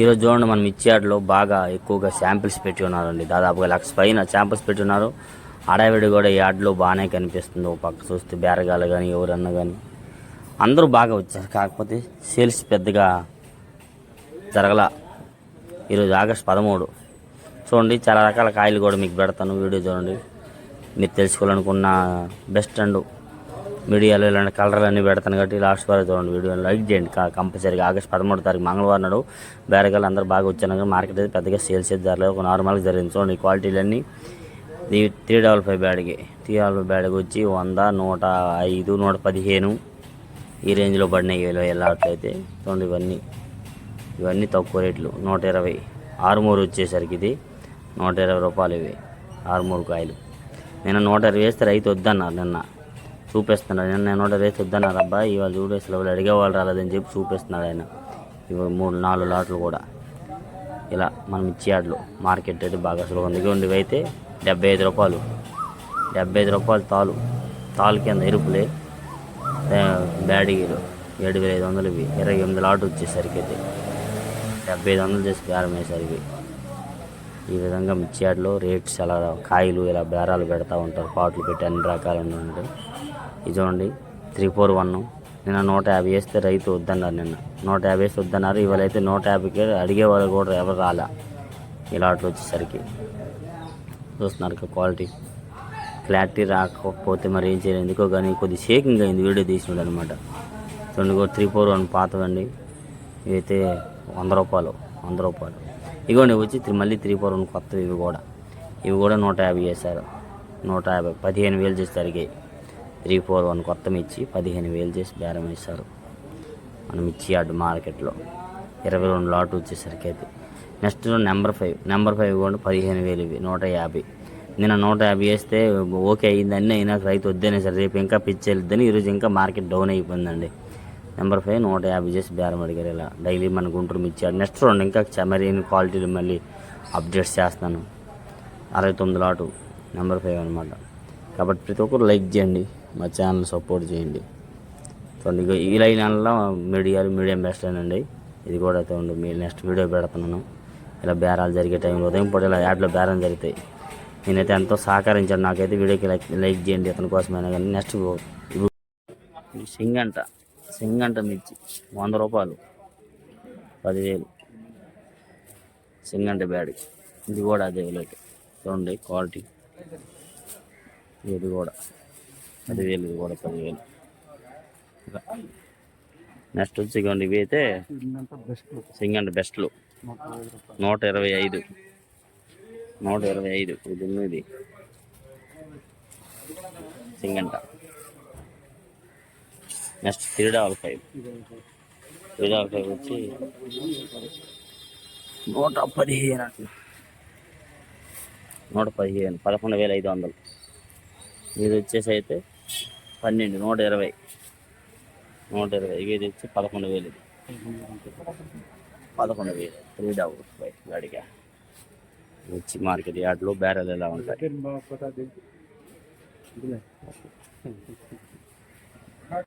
ఈరోజు చూడండి మనం మిర్చి యార్డ్లో బాగా ఎక్కువగా శాంపిల్స్ పెట్టి ఉన్నారండి. దాదాపుగా 1,00,000 పైన శాంపిల్స్ పెట్టి ఉన్నారు. అడావిడి కూడా యార్డ్లో బాగానే కనిపిస్తుంది. ఒక పక్క చూస్తే బేరగాలు కానీ ఎవరన్నా కానీ అందరూ బాగా వచ్చారు. కాకపోతే సేల్స్ పెద్దగా జరగల. ఈరోజు ఆగస్టు 13 చూడండి. చాలా రకాల కాయలు కూడా మీకు పెడతాను, వీడియో చూడండి. మీరు తెలుసుకోవాలనుకున్న బెస్ట్ అండ్ మీడియాలో ఇలాంటి కలర్లు అన్నీ పెడతాను కాబట్టి లాస్ట్ వరకు చూడండి. వీడియో లైక్ చేయండి కంపల్సరీగా. ఆగస్టు 13 తారీఖు మంగళవారం నాడు బేరగాలు అందరూ బాగా వచ్చాను కానీ మార్కెట్ అయితే పెద్దగా సేల్స్ అయితే జరగలేదు. ఒక నార్మల్గా జరిగింది. చూడండి క్వాలిటీలన్నీ 355 బ్యాడ్కి 355 బ్యాడ్కి వచ్చి 100, 105, 115 ఈ రేంజ్లో పడినాయి. వెళ్ళట్లయితే చూడండి. ఇవన్నీ తక్కువ రేట్లు. 120 ఆరుమూరు వచ్చేసరికి ఇది 120 రూపాయలు. ఇవి ఆరుమూరు కాయలు. నేను 120 వేస్తే రైతు వద్దన్నారు. నిన్న చూపిస్తున్నాడు. నిన్న 120 వేస్తే వద్దన్నారు. అబ్బాయి ఇవాళ చూడేసి అడిగేవాళ్ళు రాలేదని చెప్పి చూపిస్తున్నాడు ఆయన. ఇవి 3-4 లాట్లు కూడా ఇలా మనం మిర్చి యార్డ్లో మార్కెట్ రేటు బాగా అసలు ఉంది. ఇవ్వండి. ఇవైతే 75 రూపాయలు. 75 రూపాయలు తాలు కింద ఎరుపులే. బ్యాడీలు 7,500. ఇవి 28 లాట్ వచ్చేసరికి అయితే 7500 చేసి బేరం వేసరికి. ఈ విధంగా మిర్చి యార్డ్లో రేట్స్ అలా కాయలు ఇలా బేరాలు పెడతా ఉంటారు. పాటలు పెట్టి అన్ని రకాలు ఉంటాయి. ఇది చూడండి 341. నిన్న 150 వేస్తే రైతు వద్దన్నారు. నిన్న 150 వేస్తే వద్దన్నారు. ఇవాళ అయితే 150కి అడిగేవాళ్ళు కూడా ఎవరు రాలా. ఇలా అట్లా వచ్చేసరికి చూస్తున్నారు. క్లారిటీ రాకపోతే మరి ఏం చేయలేదు. ఎందుకో కానీ కొద్ది షేకింగ్ అయింది వీడియో తీసినాడు అనమాట. చూడండి 341 పాతవండి. ఇవైతే 100 రూపాయలు. ఇగోండి వచ్చి మళ్ళీ 341 కొత్తవి. ఇవి కూడా 150 చేశారు. 150 15,000 చేసి తరిగాయి. 341 కొత్త మిర్చి 15,000 చేసి బేరం వేశారు మన మిర్చి యార్డ్ మార్కెట్లో. 22 లాట్ వచ్చేసరికి అయితే. నెక్స్ట్ నెంబర్ 5 కూడా 15,000. ఇవి 150. నిన్న 150 వేస్తే ఓకే అయ్యిందని అయినా రైతు వద్దనే సరే రేపు ఇంకా పిచ్చి వెళ్ళిద్దని ఈరోజు ఇంకా మార్కెట్ డౌన్ అయిపోయిందండి. నెంబర్ 5 150 చేసి బేరం అడిగారు. ఇలా డైలీ మన గుంటూరు మిర్చి యార్డ్. నెక్స్ట్ చూడండి ఇంకా మరిన్ని క్వాలిటీలు మళ్ళీ అప్డేట్స్ చేస్తాను. 69 లాటు నెంబర్ 5 అనమాట. కాబట్టి ప్రతి ఒక్కరు లైక్ చేయండి, మా ఛానల్ సపోర్ట్ చేయండి. చూడండి ఈ లైన్లో మీడియం బెస్ట్ అండి. ఇది కూడా అయితే ఉండి మీరు నెక్స్ట్ వీడియో పెడుతున్నాను. ఇలా బేరాలు జరిగే టైంలో ఉదయం పూట ఇలా యాడ్లో బేరం జరుగుతాయి. నేనైతే ఎంతో సహకరించాను. నాకైతే వీడియోకి లైక్ చేయండి అతని కోసమైనా కానీ. నెక్స్ట్ సింగంట మిర్చి 100 రూపాయలు 10,000 సింగంట బ్యాడ్. ఇది కూడా అదే విలువకి. చూడండి క్వాలిటీ. ఇది కూడా 10,000. ఇది కూడా 10,000. నెక్స్ట్ వచ్చి ఇవ్వండి. ఇవి అయితే సింగంట బెస్ట్లు 125. ఇది ఉన్నది సింగంట. నెక్స్ట్ 355 వచ్చి 115 11,500. ఇది వచ్చేసి అయితే 12 120. ఇది వచ్చి 11,000. 11,000 355 గాడిగా వచ్చి మార్కెట్ యార్డ్లో బేరాలు ఎలా ఉంటాయి.